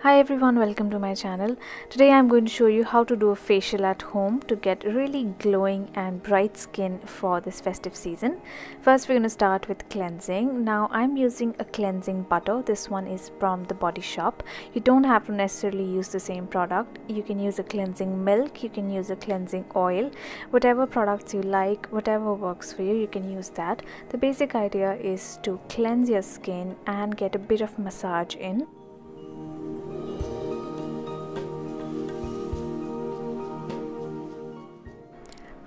Hi everyone, welcome to my channel. Today I'm going to show you how to do a facial at home to get really glowing and bright skin for this festive season. First we're going to start with cleansing. Now I'm using a cleansing butter. This one is from the Body Shop. You don't have to necessarily use the same product. You can use a cleansing milk, you can use a cleansing oil, whatever products you like, whatever works for you, you can use that. The basic idea is to cleanse your skin and get a bit of massage in.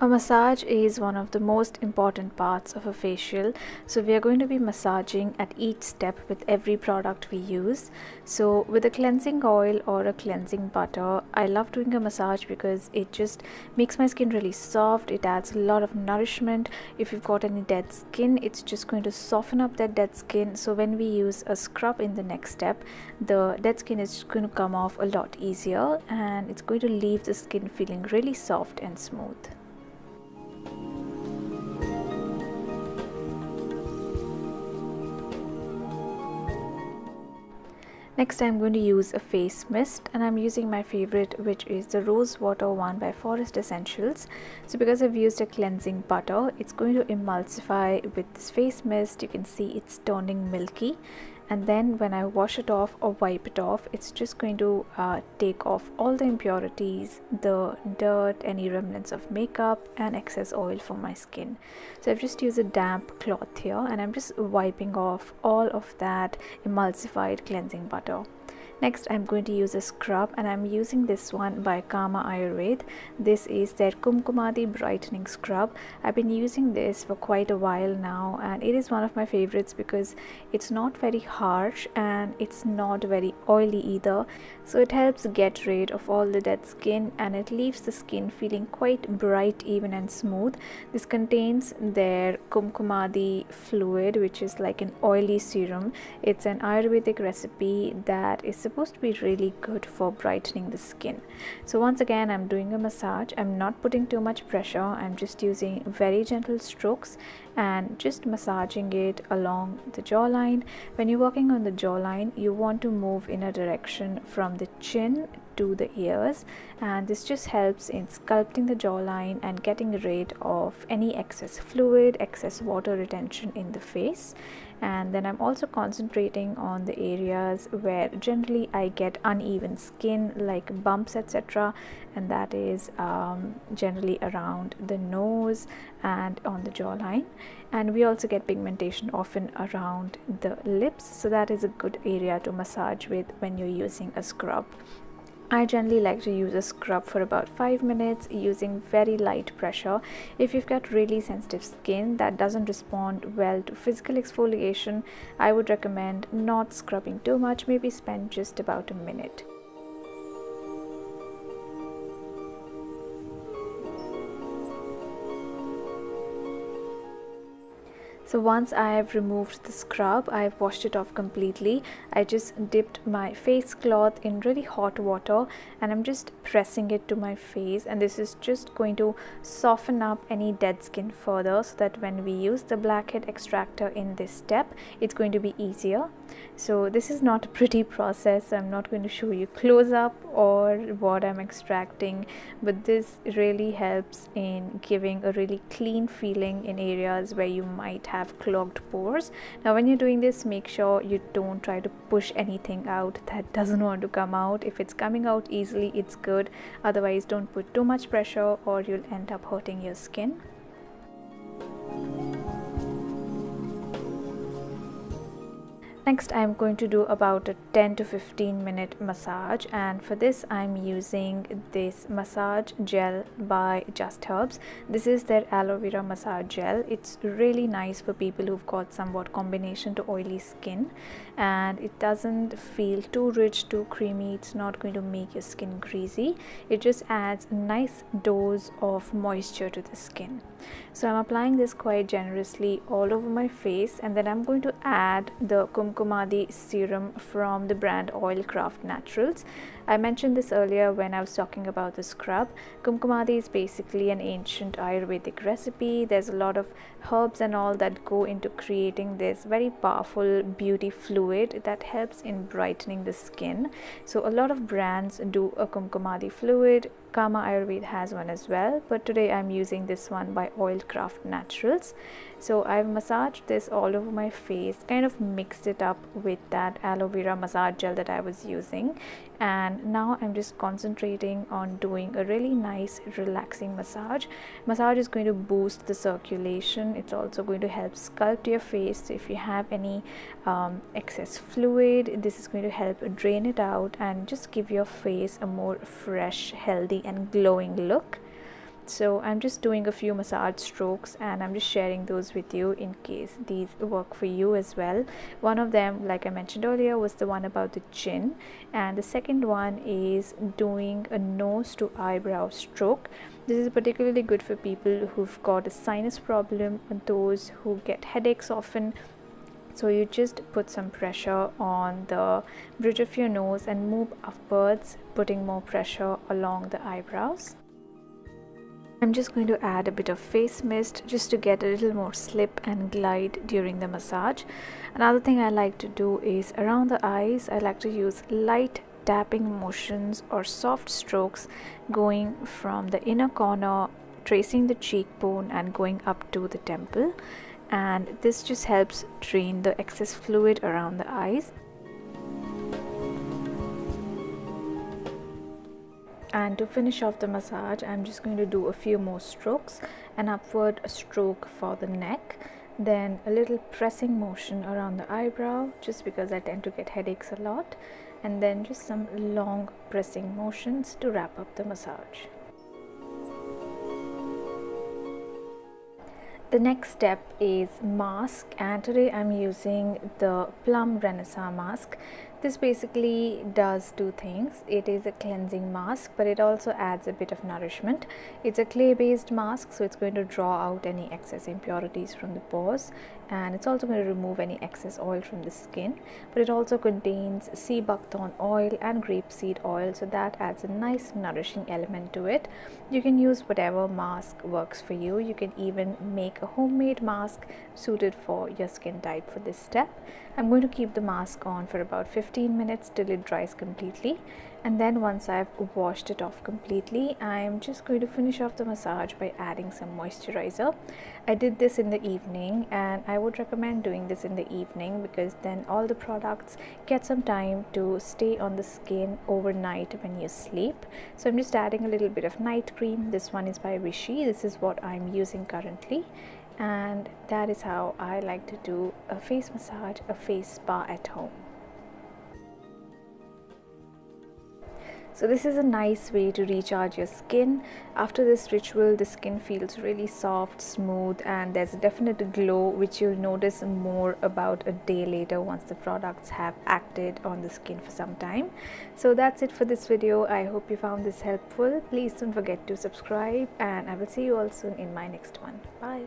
A massage is one of the most important parts of a facial, so we are going to be massaging at each step with every product we use. So with a cleansing oil or a cleansing butter, I love doing a massage because it just makes my skin really soft. It adds a lot of nourishment. If you've got any dead skin, it's just going to soften up that dead skin, so when we use a scrub in the next step, the dead skin is just going to come off a lot easier and it's going to leave the skin feeling really soft and smooth. Next I'm going to use a face mist, and I'm using my favorite, which is the rose water one by Forest Essentials. So because I've used a cleansing butter, it's going to emulsify with this face mist. You can see it's turning milky, and then when I wash it off or wipe it off, it's just going to take off all the impurities, the dirt, any remnants of makeup and excess oil from my skin. So I've just used a damp cloth here and I'm just wiping off all of that emulsified cleansing butter. Next I'm going to use a scrub, and I'm using this one by Kama Ayurved. This is their Kumkumadi brightening scrub. I've been using this for quite a while now, and it is one of my favorites because it's not very harsh and it's not very oily either. So it helps get rid of all the dead skin and it leaves the skin feeling quite bright, even and smooth. This contains their Kumkumadi fluid, which is like an oily serum. It's an Ayurvedic recipe that is supposed to be really good for brightening the skin. So once again I'm doing a massage. I'm not putting too much pressure. I'm just using very gentle strokes and just massaging it along the jawline. When you're working on the jawline, you want to move in a direction from the chin to the ears, and this just helps in sculpting the jawline and getting rid of any excess fluid, excess water retention in the face. And then I'm also concentrating on the areas where generally I get uneven skin, like bumps, etc., and that is generally around the nose and on the jawline. And we also get pigmentation often around the lips, so that is a good area to massage with when you're using a scrub. I generally like to use a scrub for about 5 minutes using very light pressure. If you've got really sensitive skin that doesn't respond well to physical exfoliation, I would recommend not scrubbing too much, maybe spend just about a minute. So once I have removed the scrub, I have washed it off completely. I just dipped my face cloth in really hot water and I'm just pressing it to my face, and this is just going to soften up any dead skin further, so that when we use the blackhead extractor in this step, it's going to be easier. So this is not a pretty process. I'm not going to show you close up or what I'm extracting, but this really helps in giving a really clean feeling in areas where you might have clogged pores. Now when you're doing this, make sure you don't try to push anything out that doesn't want to come out. If it's coming out easily, it's good. Otherwise, don't put too much pressure or you'll end up hurting your skin. Next I'm going to do about a 10 to 15 minute massage, and for this I'm using this massage gel by Just Herbs. This is their aloe vera massage gel. It's really nice for people who've got somewhat combination to oily skin, and it doesn't feel too rich, too creamy. It's not going to make your skin greasy. It just adds a nice dose of moisture to the skin. So I'm applying this quite generously all over my face, and then I'm going to add the Kumkumadi serum from the brand Oilcraft Naturals. I mentioned this earlier when I was talking about the scrub. Kumkumadi is basically an ancient Ayurvedic recipe. There's a lot of herbs and all that go into creating this very powerful beauty fluid that helps in brightening the skin. So a lot of brands do a Kumkumadi fluid. Kama Ayurveda has one as well, but today I'm using this one by Oilcraft Naturals. So I've massaged this all over my face, kind of mixed it up with that aloe vera massage gel that I was using, and now I'm just concentrating on doing a really nice relaxing massage. Massage is going to boost the circulation. It's also going to help sculpt your face. So if you have any excess fluid, this is going to help drain it out and just give your face a more fresh, healthy and glowing look. So I'm just doing a few massage strokes and I'm just sharing those with you in case these work for you as well. One of them, like I mentioned earlier, was the one about the chin, and the second one is doing a nose to eyebrow stroke. This is particularly good for people who've got a sinus problem and those who get headaches often. So you just put some pressure on the bridge of your nose and move upwards, putting more pressure along the eyebrows. I'm just going to add a bit of face mist just to get a little more slip and glide during the massage. Another thing I like to do is around the eyes, I like to use light tapping motions or soft strokes going from the inner corner, tracing the cheekbone and going up to the temple. And this just helps drain the excess fluid around the eyes. And to finish off the massage, I'm just going to do a few more strokes, an upward stroke for the neck, then a little pressing motion around the eyebrow, just because I tend to get headaches a lot, and then just some long pressing motions to wrap up the massage. The next step is mask, and today I'm using the Plum Renaissance mask. This basically does two things. It is a cleansing mask, but it also adds a bit of nourishment. It's a clay based mask, so it's going to draw out any excess impurities from the pores, and it's also going to remove any excess oil from the skin. But it also contains sea buckthorn oil and grapeseed oil, so that adds a nice nourishing element to it. You can use whatever mask works for you. You can even make a homemade mask suited for your skin type for this step. I'm going to keep the mask on for about 15 minutes till it dries completely, and then once I've washed it off completely, I'm just going to finish off the massage by adding some moisturizer. I did this in the evening, and I would recommend doing this in the evening because then all the products get some time to stay on the skin overnight when you sleep. So I'm just adding a little bit of night cream. This one is by Vichy. This is what I'm using currently, and that is how I like to do a face massage, a face spa at home. So this is a nice way to recharge your skin. After this ritual, the skin feels really soft, smooth, and there's a definite glow which you'll notice more about a day later once the products have acted on the skin for some time. So that's it for this video. I hope you found this helpful. Please don't forget to subscribe, and I will see you all soon in my next one. Bye.